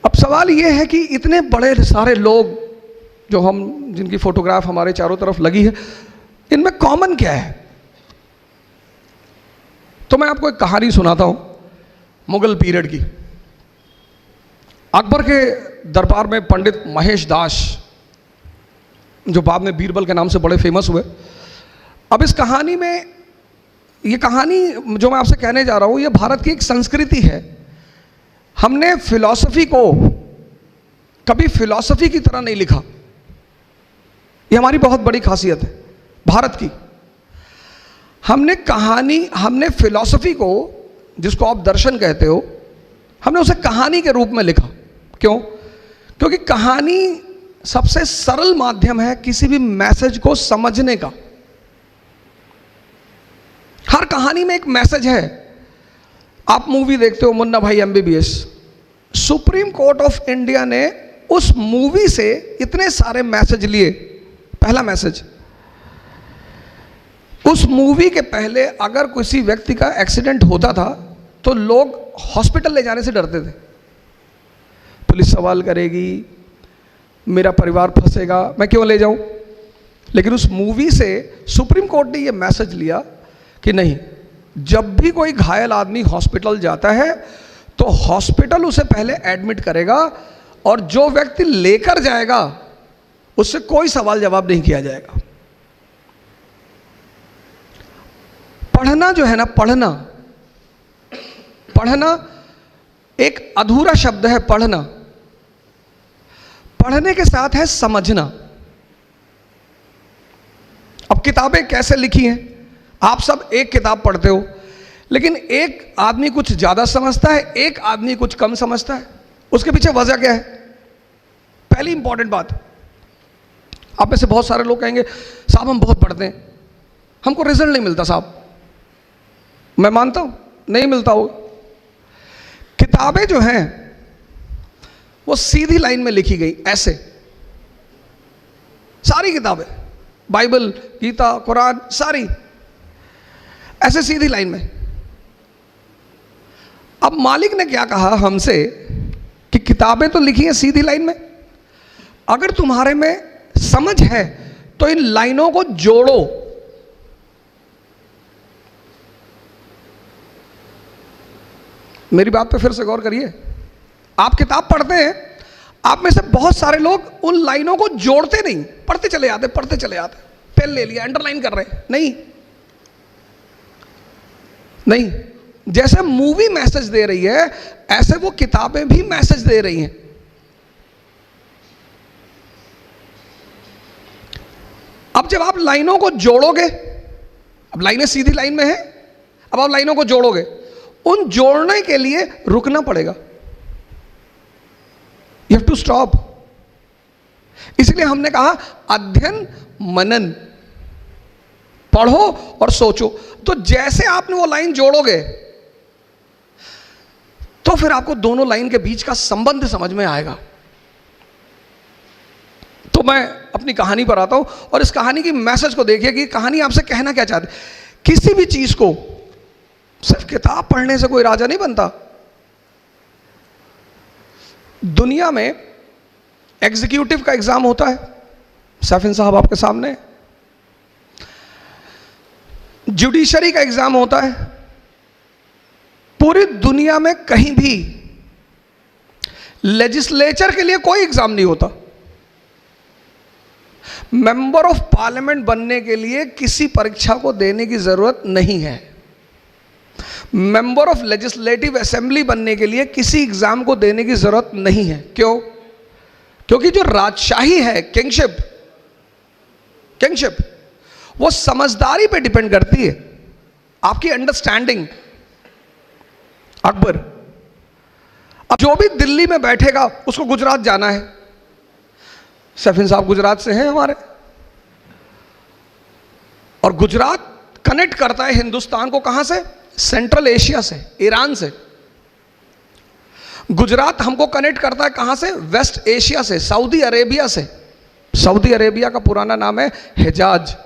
अब सवाल यह है कि इतने बड़े सारे लोग जो हम जिनकी फोटोग्राफ हमारे चारों तरफ लगी है, इनमें कॉमन क्या है? तो मैं आपको एक कहानी सुनाता हूं मुगल पीरियड की। अकबर के दरबार में पंडित महेश दास, जो बाद में बीरबल के नाम से बड़े फेमस हुए। अब इस कहानी में, ये कहानी जो मैं आपसे कहने जा रहा हूं, ये भारत की एक संस्कृति है। हमने फिलॉसफी को कभी फिलॉसफी की तरह नहीं लिखा। ये हमारी बहुत बड़ी खासियत है भारत की। हमने फिलॉसफी को, जिसको आप दर्शन कहते हो, हमने उसे कहानी के रूप में लिखा। क्यों? क्योंकि कहानी सबसे सरल माध्यम है किसी भी मैसेज को समझने का। हर कहानी में एक मैसेज है। आप मूवी देखते हो मुन्ना भाई MBBS, supreme court of India ने उस मूवी से इतने सारे मैसेज लिए। पहला मैसेज, उस मूवी के पहले अगर किसी व्यक्ति का एक्सीडेंट होता था तो लोग हॉस्पिटल ले जाने से डरते थे। पुलिस सवाल करेगी, मेरा परिवार फंसेगा, मैं क्यों ले जाऊं। लेकिन उस मूवी से सुप्रीम कोर्ट ने यह मैसेज लिया कि नहीं, जब भी कोई घायल आदमी हॉस्पिटल जाता है तो हॉस्पिटल उसे पहले एडमिट करेगा और जो व्यक्ति लेकर जाएगा उससे कोई सवाल जवाब नहीं किया जाएगा। पढ़ना जो है ना, पढ़ना एक अधूरा शब्द है। पढ़ने के साथ है समझना। अब किताबें कैसे लिखी हैं? आप सब एक किताब पढ़ते हो, लेकिन एक आदमी कुछ ज्यादा समझता है, एक आदमी कुछ कम समझता है। उसके पीछे वजह क्या है? पहली इंपॉर्टेंट बात, आप में से बहुत सारे लोग कहेंगे साहब हम बहुत पढ़ते हैं, हमको रिजल्ट नहीं मिलता। साहब मैं मानता हूं नहीं मिलता हो। किताबें जो हैं वो सीधी लाइन में लिखी गई, ऐसे सारी किताबें, बाइबल, गीता, कुरान, सारी ऐसे सीधी लाइन में। अब मालिक ने क्या कहा हमसे कि किताबें तो लिखी हैं सीधी लाइन में, अगर तुम्हारे में समझ है तो इन लाइनों को जोड़ो। मेरी बात पे फिर से गौर करिए। आप किताब पढ़ते हैं, आप में से बहुत सारे लोग उन लाइनों को जोड़ते नहीं, पढ़ते चले जाते, पेन ले लिया, अंडरलाइन कर रहे हैं। नहीं, जैसे मूवी मैसेज दे रही है ऐसे वो किताबें भी मैसेज दे रही हैं। अब जब आप लाइनों को जोड़ोगे, अब लाइनें सीधी लाइन में हैं, अब आप लाइनों को जोड़ोगे, उन जोड़ने के लिए रुकना पड़ेगा। You have to stop. इसलिए हमने कहा अध्ययन मनन, पढ़ो और सोचो। तो जैसे आपने वो लाइन जोड़ोगे तो फिर आपको दोनों लाइन के बीच का संबंध समझ में आएगा। तो मैं अपनी कहानी पर आता हूं और इस कहानी की मैसेज को देखिए कि कहानी आपसे कहना क्या चाहती है। किसी भी चीज को सिर्फ किताब पढ़ने से कोई राजा नहीं बनता। दुनिया में एग्जीक्यूटिव का एग्जाम होता है, सैफिन साहब आपके सामने। जुडिशरी का एग्जाम होता है। पूरी दुनिया में कहीं भी लेजिस्लेचर के लिए कोई एग्जाम नहीं होता। मेंबर ऑफ पार्लियामेंट बनने के लिए किसी परीक्षा को देने की जरूरत नहीं है। मेंबर ऑफ लेजिस्लेटिव असेंबली बनने के लिए किसी एग्जाम को देने की जरूरत नहीं है। क्यों? क्योंकि जो राजशाही है, किंगशिप, वो समझदारी पे डिपेंड करती है, आपकी अंडरस्टैंडिंग। अकबर, अब जो भी दिल्ली में बैठेगा उसको गुजरात जाना है। सैफिन साहब गुजरात से हैं हमारे, और गुजरात कनेक्ट करता है हिंदुस्तान को कहां से? सेंट्रल एशिया से, ईरान से। गुजरात हमको कनेक्ट करता है कहां से? वेस्ट एशिया से, सऊदी अरेबिया से। सऊदी अरेबिया का पुराना नाम है हिजाज।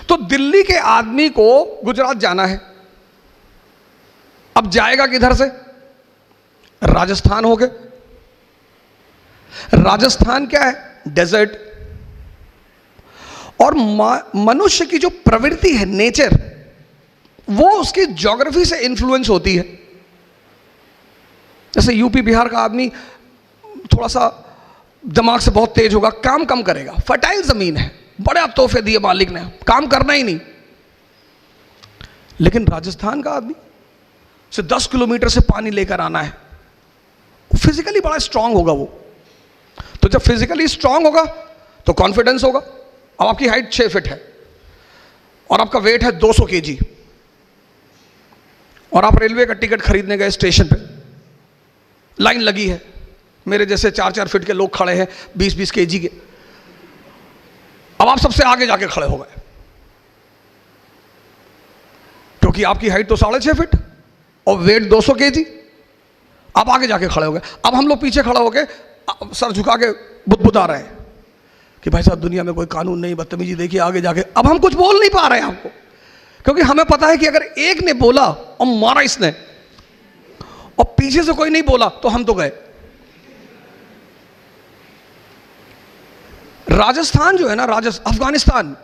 तो दिल्ली के आदमी को गुजरात जाना है। अब जाएगा किधर से? राजस्थान हो गए। राजस्थान क्या है? डेजर्ट। और मनुष्य की जो प्रवृत्ति है, नेचर, वो उसकी ज्योग्राफी से इन्फ्लुएंस होती है। जैसे यूपी बिहार का आदमी थोड़ा सा दिमाग से बहुत तेज होगा, काम कम करेगा, फर्टाइल जमीन है, बड़े तोहफे दिए मालिक ने, काम करना ही नहीं। लेकिन राजस्थान का आदमी से 10 किलोमीटर से पानी लेकर आना है, फिजिकली बड़ा स्ट्रांग होगा वो। तो जब फिजिकली स्ट्रांग होगा तो कॉन्फिडेंस होगा। अब आपकी हाइट 6 फीट है और आपका वेट है 200 केजी, और आप रेलवे का टिकट खरीदने गए, स्टेशन पे लाइन लगी है, मेरे जैसे 4-4 फीट के लोग खड़े हैं 20-20 केजी के। अब आप सबसे आगे जाके खड़े हो गए क्योंकि आपकी हाइट तो 6.5 फीट और वेट 200 केजी। आप आगे जाके खड़े हो गए। अब हम लोग पीछे खड़े हो गए, सर झुका के बुदबुदा रहे हैं कि भाई साहब दुनिया में कोई कानून नहीं, बदतमीजी देखिए आगे जाके। अब हम कुछ बोल नहीं पा रहे हैं आपको, क्योंकि हमें पता है कि अगर एक ने बोला और मारा इसने और पीछे से कोई नहीं बोला तो हम तो गए। राजस्थान जो है ना, अफगानिस्तान,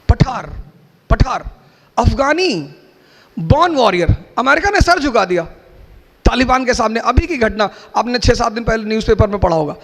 पठार अफगानी बॉर्न वॉरियर, अमेरिका ने सर झुका दिया तालिबान के सामने। अभी की घटना आपने 6-7 दिन पहले न्यूज़पेपर में पढ़ा होगा।